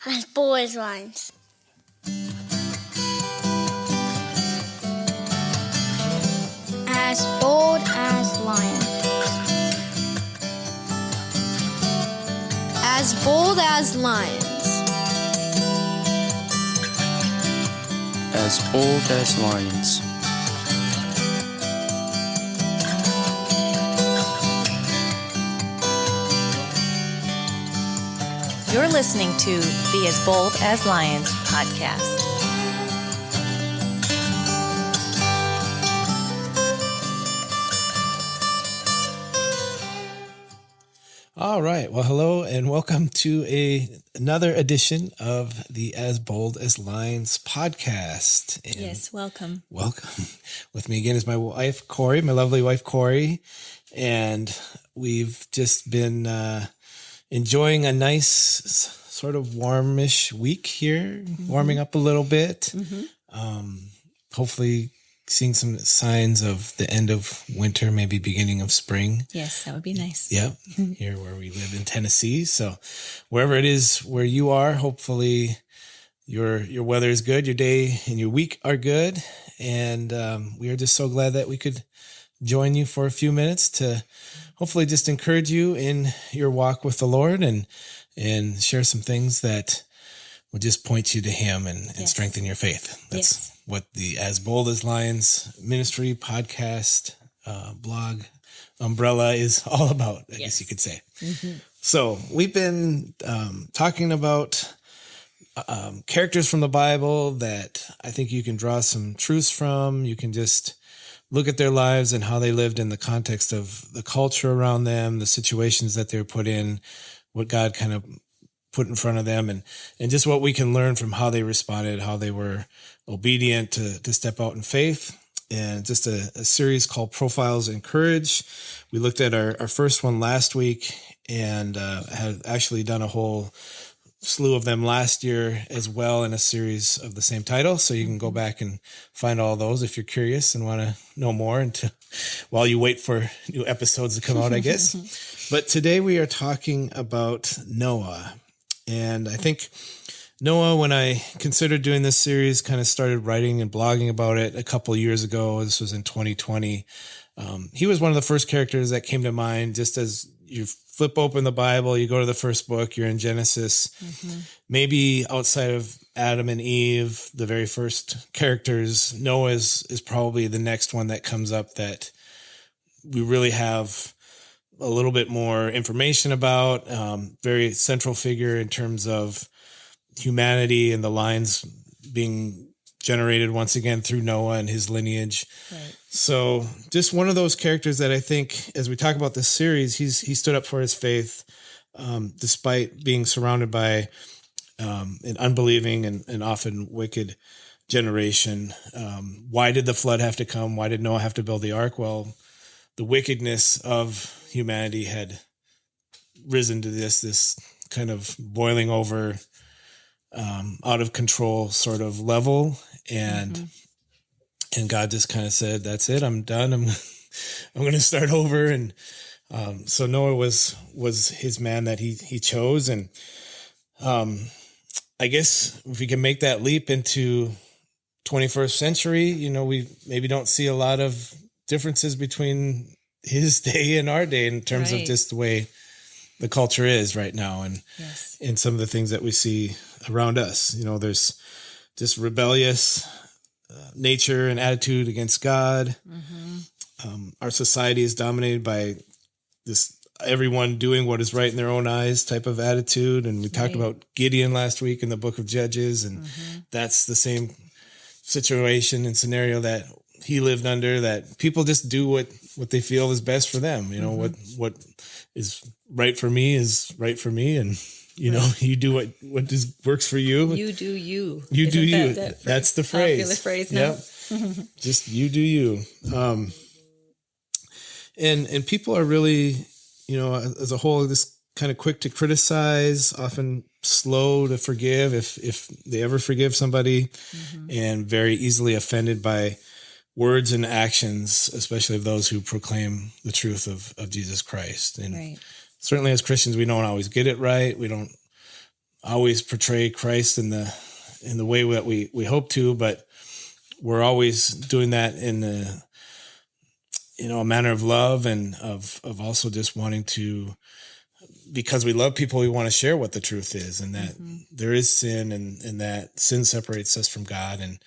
As bold as lions. As bold as lions. As bold as lions. As bold as lions. You're listening to the As Bold as Lions podcast. All right. Well, hello and welcome to another edition of the As Bold as Lions podcast. And Yes, welcome. welcome. With me again is my wife, Corey, my lovely wife, Corey. And we've just been enjoying a nice sort of warmish week here, warming up a little bit. Hopefully seeing some signs of the end of winter, maybe beginning of spring. Yes, that would be nice. Yep. Here where we live in Tennessee. So wherever it is where you are, hopefully your weather is good, your day and your week are good. And we are just so glad that we could join you for a few minutes to hopefully just encourage you in your walk with the Lord and share some things that will just point you to Him and strengthen your faith. That's what the As Bold as Lions ministry podcast blog umbrella is all about, I guess you could say. So we've been talking about characters from the Bible that I think you can draw some truths from. You can just look at their lives and how they lived in the context of the culture around them, the situations that they were put in, what God kind of put in front of them, and just what we can learn from how they responded, how they were obedient to step out in faith. And just a series called Profiles in Courage. We looked at our first one last week and had actually done a whole slew of them last year as well in a series of the same title. So you can go back and find all those if you're curious and want to know more while you wait for new episodes to come out, I guess. But today we are talking about Noah. And I think Noah, when I considered doing this series, kind of started writing and blogging about it a couple of years ago. This was in 2020. He was one of the first characters that came to mind. Just as you flip open the Bible, you go to the first book, you're in Genesis. Maybe outside of Adam and Eve, the very first characters, Noah is probably the next one that comes up that we really have a little bit more information about. Very central figure in terms of humanity and the lines being generated once again through Noah and his lineage. Right. So just one of those characters that I think, as we talk about this series, he stood up for his faith, despite being surrounded by an unbelieving and often wicked generation. Why did the flood have to come? Why did Noah have to build the ark? Well, the wickedness of humanity had risen to this kind of boiling over, out of control sort of level. And God just kind of said, that's it. I'm done. I'm going to start over. And, so Noah was his man that he chose. And, I guess if we can make that leap into 21st century, we maybe don't see a lot of differences between his day and our day in terms of just the way the culture is right now. And, and some of the things that we see around us, there's just rebellious nature and attitude against God. Our society is dominated by this everyone doing what is right in their own eyes type of attitude. And we talked about Gideon last week in the book of Judges, and that's the same situation and scenario that he lived under, that people just do what they feel is best for them. What is right for me is right for me. And, you do what works for you. You do you. You do you. That's the phrase. Popular phrase now. Yep. Just you do you. And people are really, as a whole, just kind of quick to criticize, often slow to forgive if they ever forgive somebody, and very easily offended by words and actions, especially of those who proclaim the truth of Jesus Christ. And certainly as Christians, we don't always get it right. We don't always portray Christ in the way that we hope to, but we're always doing that in a manner of love and of also just wanting to, because we love people, we want to share what the truth is, and that there is sin, and that sin separates us from God, and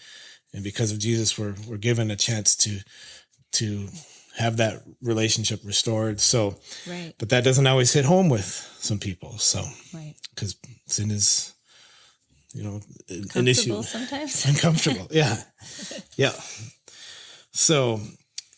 because of Jesus, we're given a chance to have that relationship restored. So, Right. but that doesn't always hit home with some people. So, Right. because sin is, an issue. Sometimes. Uncomfortable. Yeah. Yeah. So,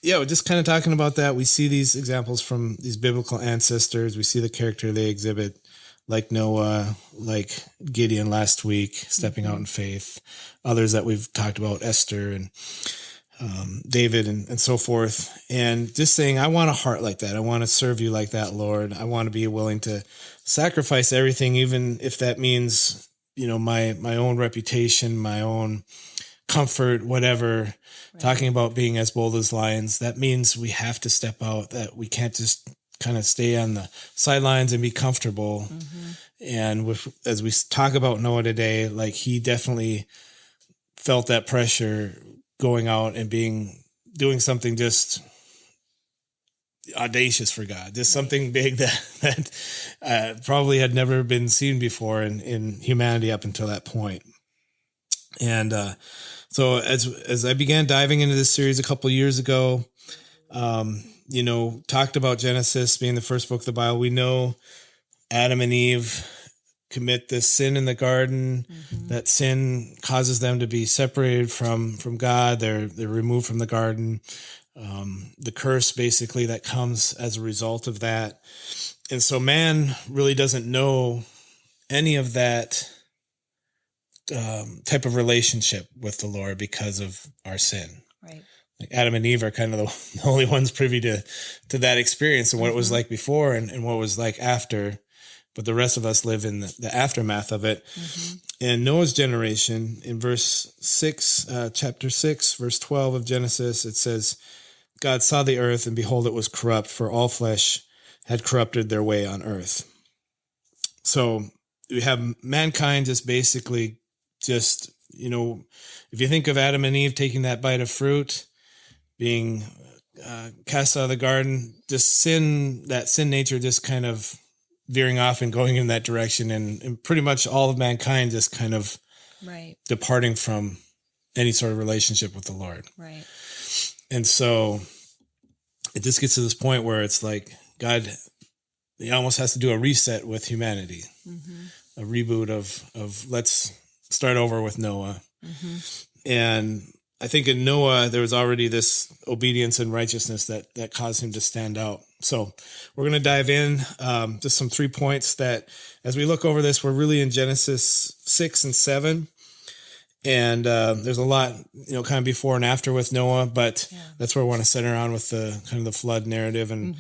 yeah, we're just kind of talking about that. We see these examples from these biblical ancestors. We see the character they exhibit, like Noah, like Gideon last week, stepping out in faith. Others that we've talked about, Esther and David and so forth. And just saying, I want a heart like that. I want to serve you like that, Lord. I want to be willing to sacrifice everything, even if that means, my own reputation, my own comfort, whatever. Right. Talking about being as bold as lions, that means we have to step out, that we can't just kind of stay on the sidelines and be comfortable. And as we talk about Noah today, like, he definitely felt that pressure going out and doing something just audacious for God, just something big that probably had never been seen before in humanity up until that point. And so as I began diving into this series a couple of years ago, talked about Genesis being the first book of the Bible. We know Adam and Eve commit this sin in the garden. That sin causes them to be separated from God. They're removed from the garden. The curse basically that comes as a result of that. And so man really doesn't know any of that type of relationship with the Lord because of our sin. Right. Like Adam and Eve are kind of the only ones privy to that experience and what it was like before and what it was like after. But the rest of us live in the aftermath of it. And Noah's generation, in verse 6, chapter 6, verse 12 of Genesis, it says, God saw the earth, and behold, it was corrupt, for all flesh had corrupted their way on earth. So we have mankind just basically if you think of Adam and Eve taking that bite of fruit, being cast out of the garden, just that sin nature just kind of veering off and going in that direction, and pretty much all of mankind just kind of departing from any sort of relationship with the Lord. Right. And so it just gets to this point where it's like God, he almost has to do a reset with humanity, a reboot of let's start over with Noah. And I think in Noah, there was already this obedience and righteousness that caused him to stand out. So we're going to dive in, just some 3 points that as we look over this, we're really in Genesis 6 and 7. And there's a lot, kind of before and after with Noah, but that's where we want to center on with the kind of the flood narrative. And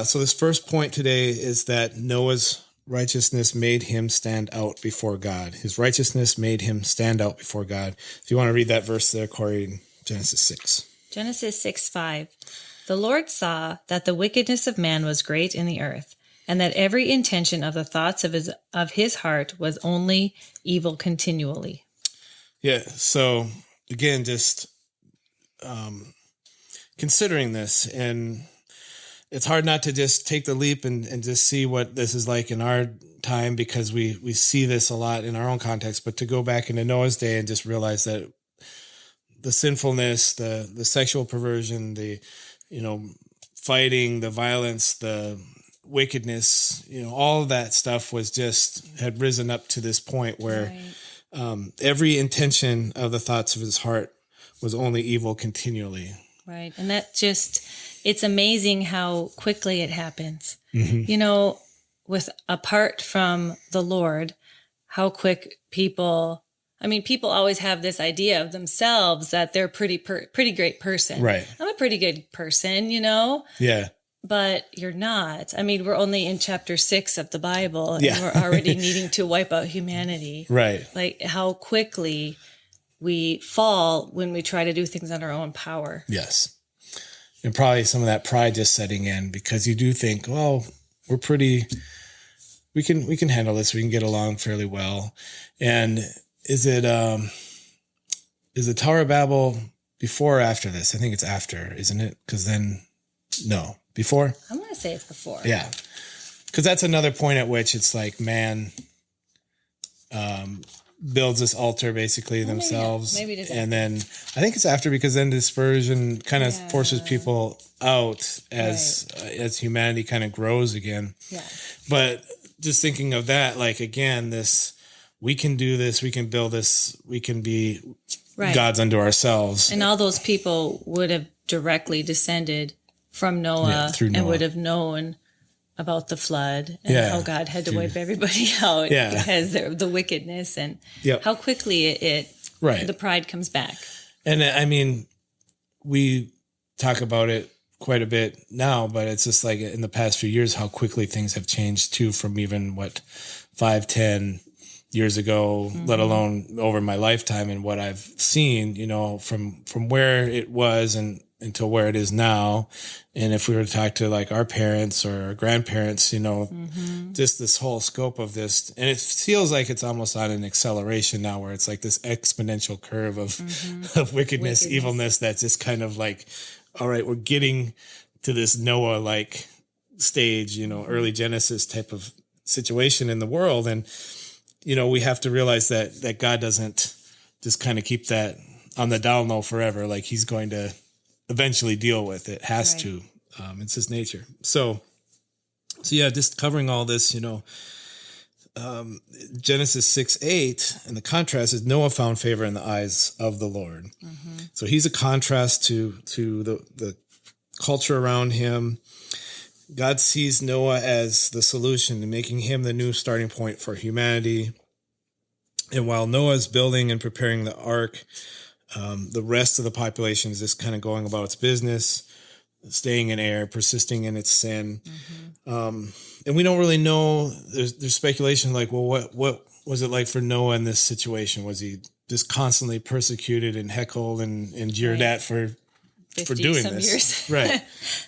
so this first point today is that Noah's righteousness made him stand out before God. His righteousness made him stand out before God. If you want to read that verse there, Corey, in Genesis 6. Genesis 6:5. The Lord saw that the wickedness of man was great in the earth, and that every intention of the thoughts of his heart was only evil continually. Yeah. So again, just considering this, and it's hard not to just take the leap and just see what this is like in our time, because we see this a lot in our own context, but to go back into Noah's day and just realize that the sinfulness, the sexual perversion, the, fighting, the violence, the wickedness, all of that stuff had risen up to this point where every intention of the thoughts of his heart was only evil continually. Right. And that it's amazing how quickly it happens. Apart from the Lord, how quick people always have this idea of themselves that they're pretty great person. Right. I'm a pretty good person, Yeah. But you're not. We're only in chapter 6 of the Bible, and we're already needing to wipe out humanity. Right. Like how quickly we fall when we try to do things on our own power. Yes. And probably some of that pride just setting in, because you do think, well, we we can handle this. We can get along fairly well. And is the Tower of Babel before or after this? I think it's after, isn't it? Because then, no, before? I'm going to say it's before. Yeah. Because that's another point at which it's like man builds this altar basically themselves. Maybe it is. And then I think it's after, because then dispersion kind of forces people out as humanity kind of grows again. Yeah. But just thinking of that, like, again, we can do this, we can build this, we can be gods unto ourselves. And all those people would have directly descended from Noah, through Noah, and would have known about the flood and how God had to wipe everybody out because the wickedness and how quickly the pride comes back. And I mean, we talk about it quite a bit now, but it's just like in the past few years, how quickly things have changed too, from even 5-10 years ago, let alone over my lifetime, and what I've seen, from where it was and until where it is now. And if we were to talk to like our parents or our grandparents, just this whole scope of this, and it feels like it's almost on an acceleration now, where it's like this exponential curve of wickedness, evilness, that's just kind of like, all right, we're getting to this Noah like stage, early Genesis type of situation in the world. And, we have to realize that God doesn't just kind of keep that on the down low forever. Like, he's going to eventually deal with it, has to. It's his nature. So yeah, just covering all this, Genesis 6:8, and the contrast is Noah found favor in the eyes of the Lord. So he's a contrast to the culture around him. God sees Noah as the solution, and making him the new starting point for humanity. And while Noah's building and preparing the ark, the rest of the population is just kind of going about its business, staying in error, persisting in its sin. And we don't really know. There's speculation like, well, what was it like for Noah in this situation? Was he just constantly persecuted and heckled and jeered at for doing this? Years. Right.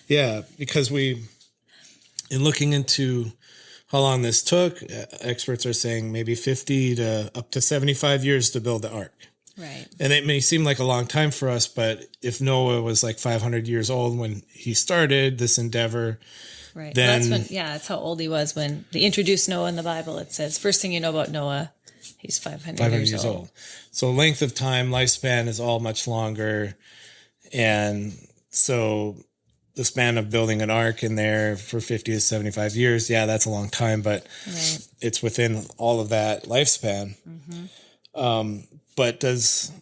Yeah, because in looking into how long this took, experts are saying maybe 50 to up to 75 years to build the ark. Right. And it may seem like a long time for us, but if Noah was like 500 years old when he started this endeavor, right. then that's how old he was when they introduced Noah in the Bible. It says, first thing you know about Noah, he's 500 years old. So length of time, lifespan is all much longer. And so the span of building an ark in there for 50 to 75 years, that's a long time, but it's within all of that lifespan. But does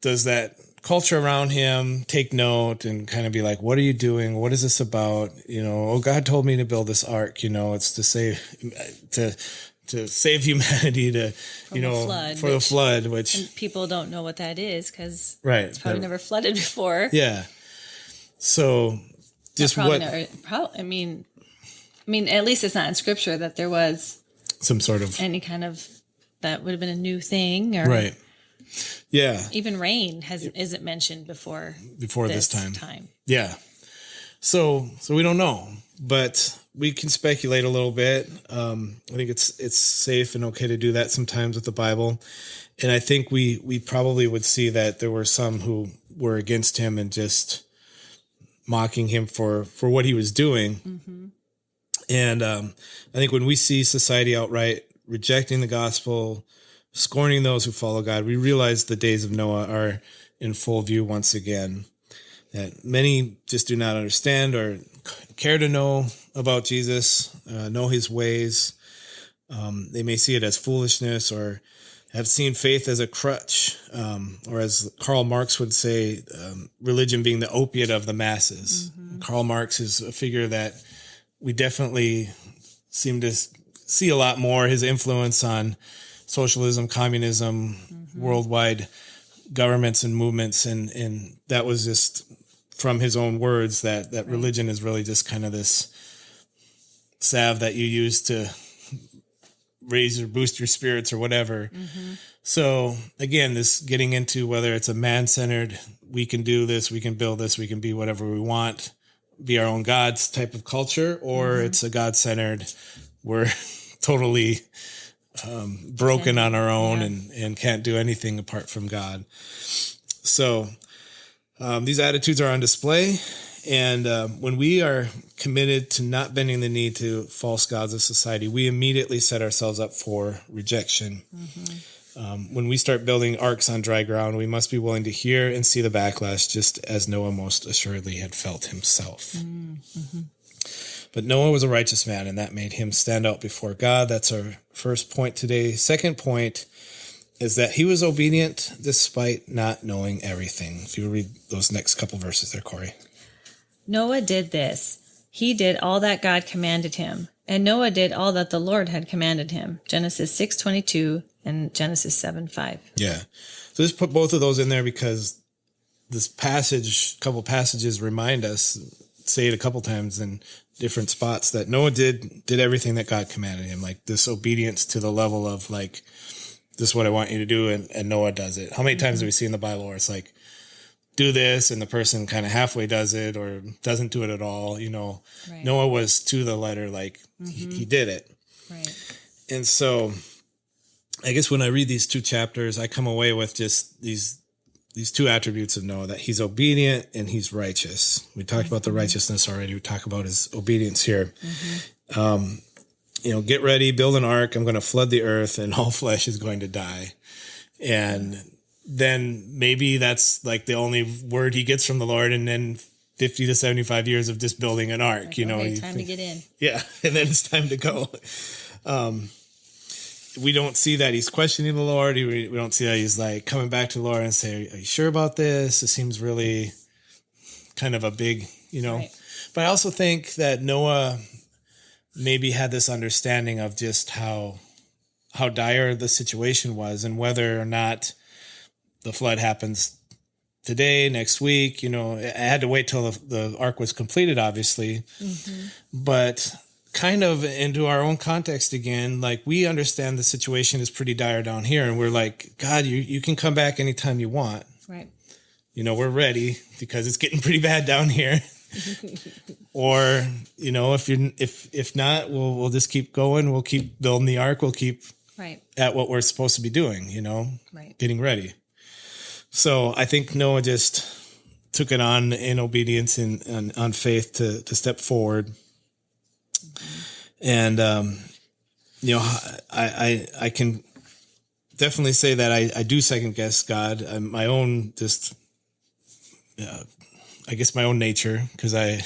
that culture around him take note and kind of be like, what are you doing? What is this about? God told me to build this ark, it's to save humanity the flood, which people don't know what that is because right. It's probably never flooded before. Yeah. So just at least it's not in scripture that there was some sort of any kind of, that would have been a new thing, or right. Yeah. Even rain isn't mentioned before this time. Yeah. So we don't know, but we can speculate a little bit. I think it's safe and okay to do that sometimes with the Bible. And I think we probably would see that there were some who were against him and just mocking him for what he was doing. And I think when we see society outright rejecting the gospel, scorning those who follow God, we realize the days of Noah are in full view once again. That many just do not understand or care to know about Jesus, know his ways. They may see it as foolishness or have seen faith as a crutch, or as Karl Marx would say, religion being the opiate of the masses. Karl Marx is a figure that we definitely seem to see a lot more. His influence on socialism, communism, worldwide governments and movements. And that was just from his own words that religion is really just kind of this salve that you use to raise or boost your spirits or whatever. So again, this getting into whether it's a man-centered, we can do this, we can build this, we can be whatever we want, be our own gods type of culture, or it's a God-centered, we're totally broken on our own and can't do anything apart from God. So these attitudes are on display. And when we are committed to not bending the knee to false gods of society, we immediately set ourselves up for rejection. When we start building arks on dry ground, we must be willing to hear and see the backlash, just as Noah most assuredly had felt himself. But Noah was a righteous man, and that made him stand out before God. That's our first point today. Second point is that he was obedient despite not knowing everything. If you read those next couple verses there, Corey. Noah did this. He did all that God commanded him, and Noah did all that the Lord had commanded him. Genesis 6:22 and Genesis 7:5. Yeah. So just put both of those in there because this passage, couple passages remind us, say it a couple times in different spots, that Noah did everything that God commanded him, like this obedience to the level of like, this is what I want you to do, and Noah does it. How many times do we see in the Bible where it's like, do this, and the person kind of halfway does it or doesn't do it at all? Right. Noah was to the letter, like he did it. Right. And so I guess when I read these two chapters, I come away with just these two attributes of Noah, that he's obedient and he's righteous. We talked about the righteousness already. We talk about his obedience here. Get ready, build an ark. I'm going to flood the earth and all flesh is going to die. And then maybe that's like the only word he gets from the Lord. And then 50 to 75 years of just building an ark, Okay, time to get in. Yeah. And then it's time to go. We don't see that he's questioning the Lord. We don't see that he's like coming back to the Lord and say, are you sure about this? It seems really kind of a big, Right. But I also think that Noah maybe had this understanding of just how dire the situation was, and whether or not the flood happens today, next week, I had to wait till the ark was completed, obviously, but kind of into our own context again, like we understand the situation is pretty dire down here, and we're like, God, you can come back anytime you want. Right. We're ready because it's getting pretty bad down here. Or, if not, we'll just keep going. We'll keep building the ark. We'll keep at what we're supposed to be doing, getting ready. So I think Noah just took it on in obedience and on faith to step forward. And, I can definitely say that I do second guess God. My own I guess my own nature, because I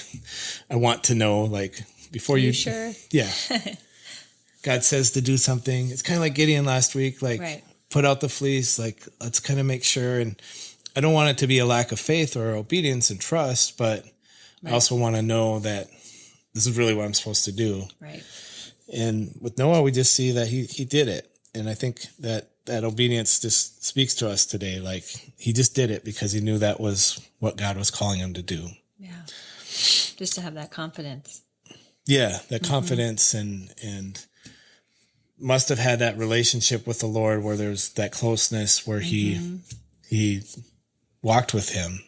want to know, like, before you sure? Yeah. God says to do something. It's kind of like Gideon last week, like put out the fleece, like let's kind of make sure. And I don't want it to be a lack of faith or obedience and trust, but I also want to know that this is really what I'm supposed to do. Right. And with Noah, we just see that he did it. And I think that obedience just speaks to us today. Like he just did it because he knew that was what God was calling him to do. Yeah. Just to have that confidence. Yeah. That confidence and must have had that relationship with the Lord where there's that closeness where he walked with him.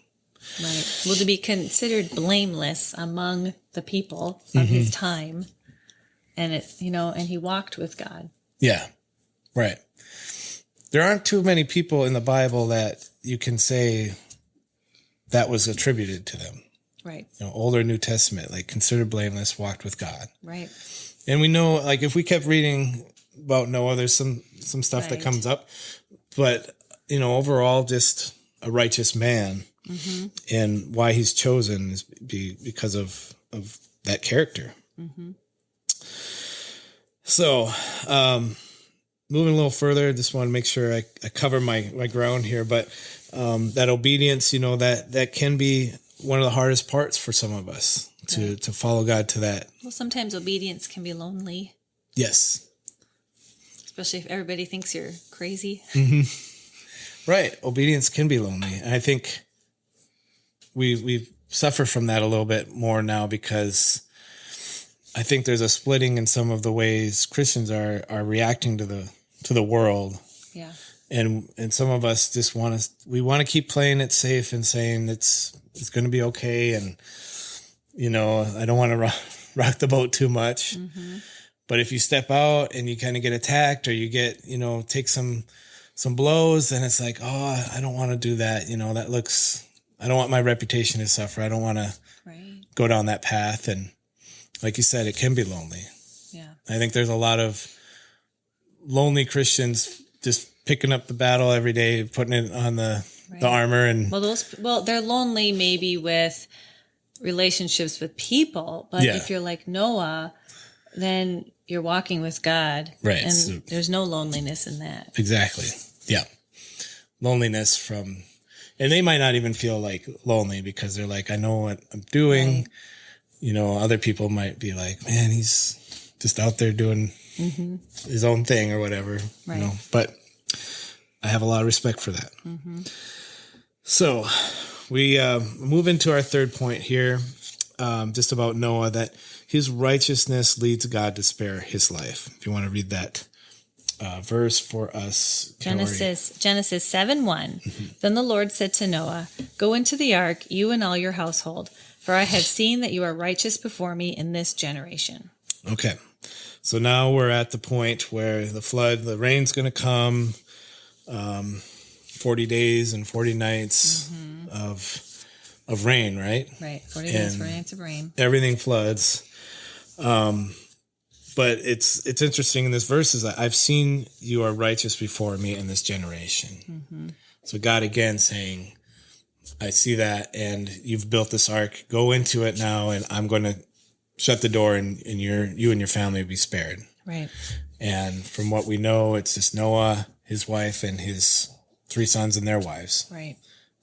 Right. Well, to be considered blameless among the people of his time, and and he walked with God. Yeah. Right. There aren't too many people in the Bible that you can say that was attributed to them. Right. Old or New Testament, like considered blameless, walked with God. Right. And we know, like, if we kept reading about Noah, there's some stuff that comes up, but overall, just a righteous man, and why he's chosen is because of that character. So, moving a little further, just want to make sure I cover my ground here, but that obedience, that can be one of the hardest parts for some of us to follow God to that. Well, sometimes obedience can be lonely. Yes. Especially if everybody thinks you're crazy. Right. Obedience can be lonely. And I think we suffer from that a little bit more now because I think there's a splitting in some of the ways Christians are reacting to the world. Yeah. And some of us just want to keep playing it safe and saying it's going to be okay. And, I don't want to rock the boat too much. But if you step out and you kind of get attacked or you get, take some blows, then it's like, oh, I don't want to do that. I don't want my reputation to suffer. I don't want to go down that path. And like you said, it can be lonely. Yeah. I think there's a lot of lonely Christians just picking up the battle every day, putting it on the armor. And they're lonely maybe with relationships with people, but if you're like Noah, then you're walking with God. Right. And So, there's no loneliness in that. Exactly. Yeah. Loneliness and they might not even feel like lonely because they're like, I know what I'm doing. Right. Other people might be like, man, he's just out there doing his own thing or whatever, but I have a lot of respect for that. Mm-hmm. So we move into our third point here, just about Noah, that his righteousness leads God to spare his life. If you want to read that verse for us. Genesis 7:1. Mm-hmm. Then the Lord said to Noah, "Go into the ark, you and all your household, for I have seen that you are righteous before me in this generation." Okay. So now we're at the point where the rain's going to come, 40 days and 40 nights of rain, right? Right. 40 days, 40 nights of rain. Everything floods. But it's interesting in this verse is that I've seen you are righteous before me in this generation. Mm-hmm. So God again saying, I see that, and you've built this ark. Go into it now, and I'm going to shut the door, and you and your family will be spared. Right. And from what we know, it's just Noah, his wife, and his 3 sons and their wives. Right.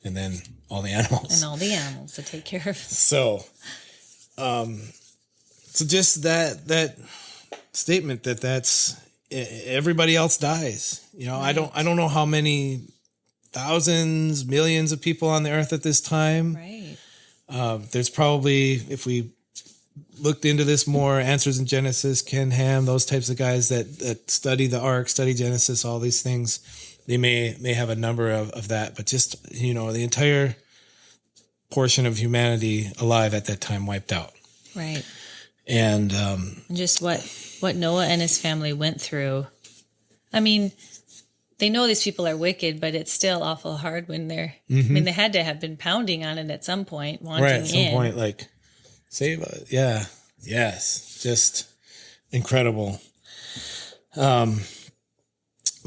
And then all the animals. And all the animals to take care of. So just that statement that's everybody else dies. I don't know how many thousands, millions of people on the earth at this time. Right. There's probably, if we looked into this more, Answers in Genesis, Ken Ham, those types of guys that study the ark, study Genesis, all these things, they may have a number of that, but just, the entire portion of humanity alive at that time wiped out. Right. And just what Noah and his family went through. I mean, they know these people are wicked, but it's still awful hard when they're, I mean, they had to have been pounding on it at some point, wanting in. Right, at some point, like, save us. Yeah. Yes. Just incredible.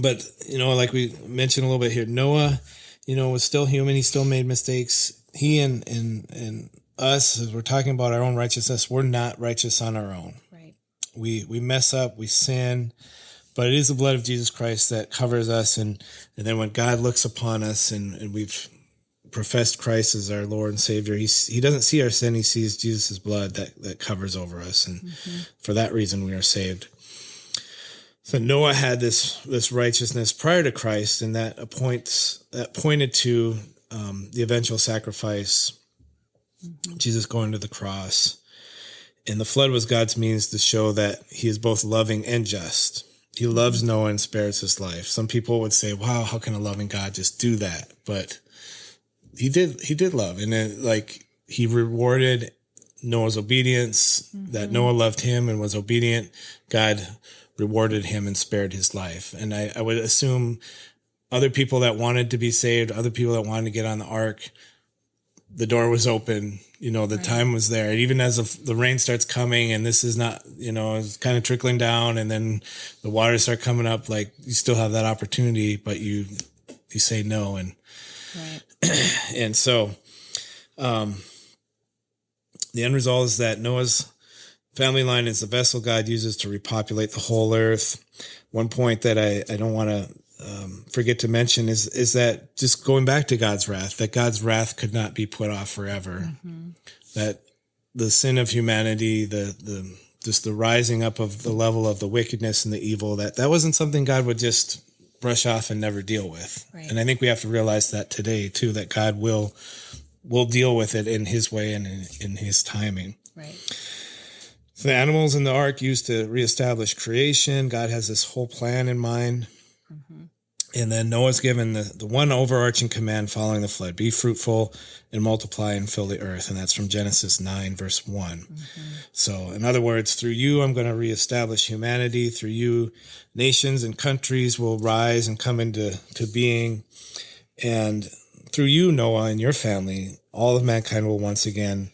But, like we mentioned a little bit here, Noah, was still human. He still made mistakes. He and us, as we're talking about our own righteousness, we're not righteous on our own. Right. We mess up, we sin, but it is the blood of Jesus Christ that covers us. And then when God looks upon us and we've professed Christ as our Lord and Savior, he doesn't see our sin. He sees Jesus' blood that covers over us. And for that reason, we are saved. So Noah had this righteousness prior to Christ, and that pointed to the eventual sacrifice, Jesus going to the cross. And the flood was God's means to show that he is both loving and just. He loves Noah and spares his life. Some people would say, wow, how can a loving God just do that? But he did love. And then, he rewarded Noah's obedience, that Noah loved him and was obedient. God rewarded him and spared his life. And I would assume other people that wanted to be saved, other people that wanted to get on the ark, the door was open, the time was there. And even as the rain starts coming and this is not, it's kind of trickling down and then the waters start coming up, you still have that opportunity, but you say no. And, and so, the end result is that Noah's family line is the vessel God uses to repopulate the whole earth. One point that I don't want to forget to mention is that just going back to God's wrath, that God's wrath could not be put off forever. That the sin of humanity, the rising up of the level of the wickedness and the evil, that wasn't something God would just brush off and never deal with. Right. And I think we have to realize that today too, that God will deal with it in his way and in his timing. Right. So the animals in the ark used to reestablish creation. God has this whole plan in mind. And then Noah's given the one overarching command following the flood: be fruitful and multiply and fill the earth. And that's from Genesis 9, verse 1. So in other words, through you, I'm going to reestablish humanity. Through you, nations and countries will rise and come into being. And through you, Noah, and your family, all of mankind will once again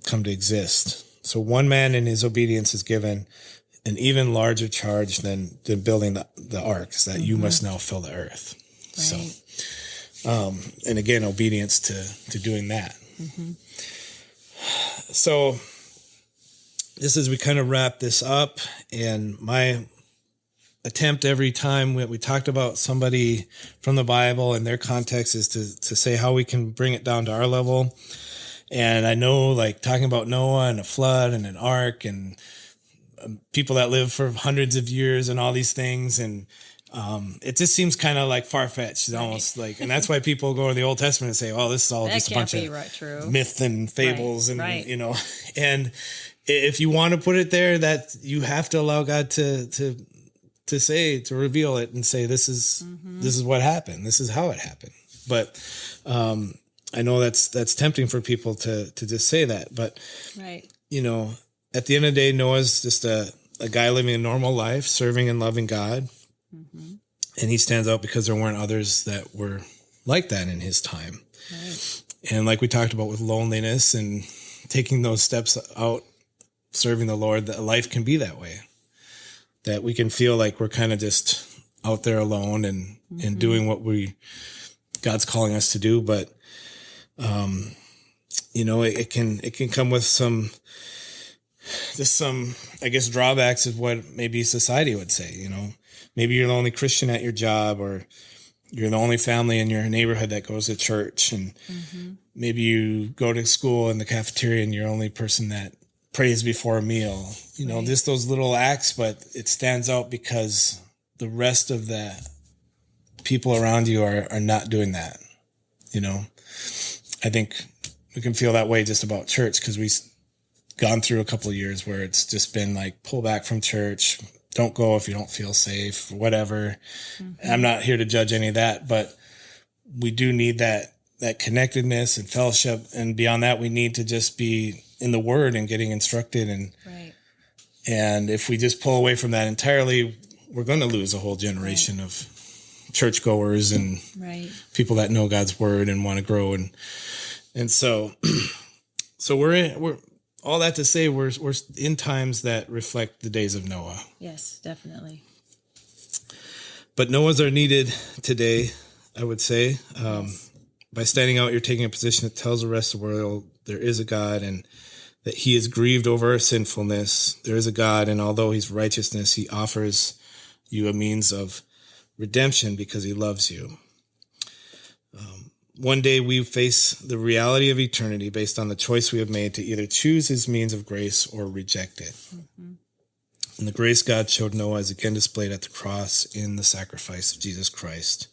come to exist. So one man in his obedience is given an even larger charge than building the ark, is that you must now fill the earth. Right. So, and again, obedience to doing that. So just as we kind of wrap this up, and my attempt every time we talked about somebody from the Bible and their context is to say how we can bring it down to our level. And I know, like, talking about Noah and a flood and an ark and people that live for hundreds of years and all these things. And it just seems kind of like far-fetched, almost like, and that's why people go to the Old Testament and say, oh, this is all just a bunch of myth and fables. And, you know, and if you want to put it there, that you have to allow God to reveal it and say, this is what happened. This is how it happened. But, I know that's tempting for people to just say that, but, you know, at the end of the day, Noah's just a guy living a normal life, serving and loving God. And he stands out because there weren't others that were like that in his time. Right. And like we talked about with loneliness and taking those steps out, serving the Lord, that life can be that way. That we can feel like we're kind of just out there alone and doing what God's calling us to do. But, you know, it can come with some, I guess, drawbacks of what maybe society would say. You know, maybe you're the only Christian at your job, or you're the only family in your neighborhood that goes to church. And maybe you go to school in the cafeteria and you're the only person that prays before a meal. You know, just those little acts, but it stands out because the rest of the people around you are not doing that. You know, I think we can feel that way just about church because we've gone through a couple of years where it's just been like, pull back from church, don't go if you don't feel safe, whatever. I'm not here to judge any of that, but we do need that connectedness and fellowship. And beyond that, we need to just be in the Word and getting instructed. And if we just pull away from that entirely, we're going to lose a whole generation of churchgoers and people that know God's Word and want to grow. And so we're all that to say, we're in times that reflect the days of Noah. Yes, definitely. But Noahs are needed today, I would say. By standing out, you're taking a position that tells the rest of the world there is a God and that he is grieved over our sinfulness. There is a God, and although he's righteousness, he offers you a means of redemption because he loves you. One day we face the reality of eternity based on the choice we have made to either choose his means of grace or reject it. And the grace God showed Noah is again displayed at the cross in the sacrifice of Jesus Christ.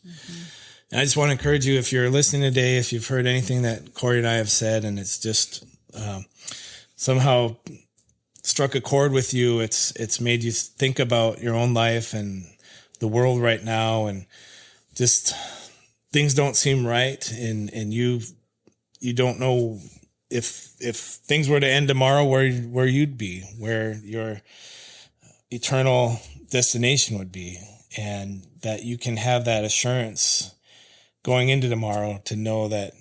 And I just want to encourage you, if you're listening today, if you've heard anything that Corey and I have said, and it's just somehow struck a chord with you, it's made you think about your own life and the world right now, and just things don't seem right, and you don't know if things were to end tomorrow where you'd be, where your eternal destination would be, and that you can have that assurance going into tomorrow to know that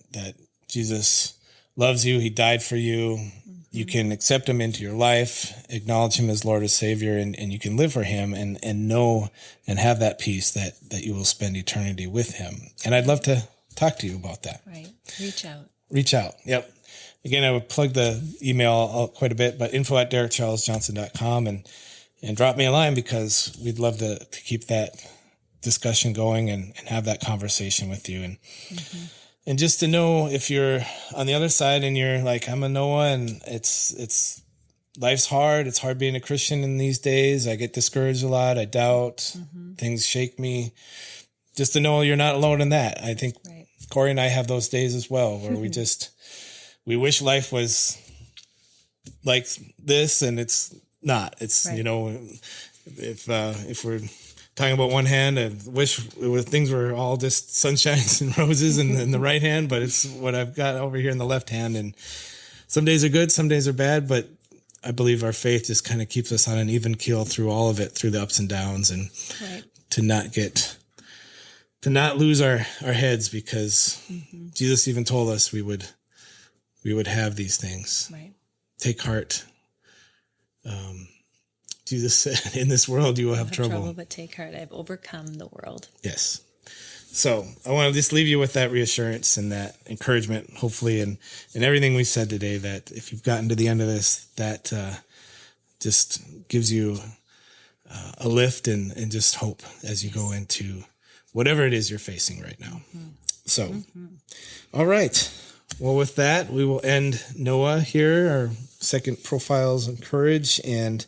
Jesus loves you. He died for you. You can accept him into your life, acknowledge him as Lord and Savior, and you can live for him and know and have that peace that you will spend eternity with him. And I'd love to talk to you about that. Right. Reach out. Reach out. Yep. Again, I would plug the email quite a bit, but info@DerekCharlesJohnson.com and drop me a line, because we'd love to keep that discussion going and have that conversation with you. And just to know, if you're on the other side and you're like, I'm a Noah and it's life's hard. It's hard being a Christian in these days. I get discouraged a lot. I doubt. Things shake me. Just to know you're not alone in that. I think Corey and I have those days as well, where we wish life was like this, and it's not. It's, you know, if we're talking about one hand. I wish things were all just sunshines and roses in the right hand, but it's what I've got over here in the left hand. And some days are good, some days are bad, but I believe our faith just kind of keeps us on an even keel through all of it, through the ups and downs, and to not lose our heads, because Jesus even told us we would have these things. Right. Take heart. Jesus said, in this world you will have trouble. But take heart. I've overcome the world. Yes. So I want to just leave you with that reassurance and that encouragement, hopefully, and everything we said today, that if you've gotten to the end of this, that just gives you a lift and just hope as you go into whatever it is you're facing right now. So, all right. Well, with that, we will end Noah here, our second Profiles in Courage, and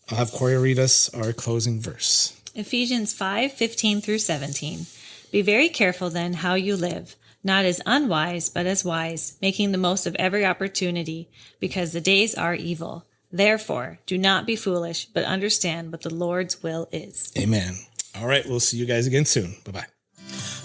I'll have Corey read us our closing verse. Ephesians 5:15 through 17. Be very careful then how you live, not as unwise, but as wise, making the most of every opportunity, because the days are evil. Therefore, do not be foolish, but understand what the Lord's will is. Amen. All right, we'll see you guys again soon. Bye-bye.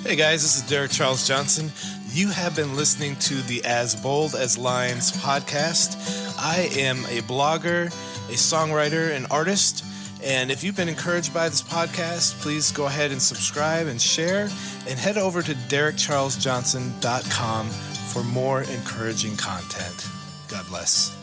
Hey guys, this is Derek Charles Johnson. You have been listening to the As Bold as Lions podcast. I am a blogger, a songwriter, an artist, and if you've been encouraged by this podcast, please go ahead and subscribe and share, and head over to DerekCharlesJohnson.com for more encouraging content. God bless.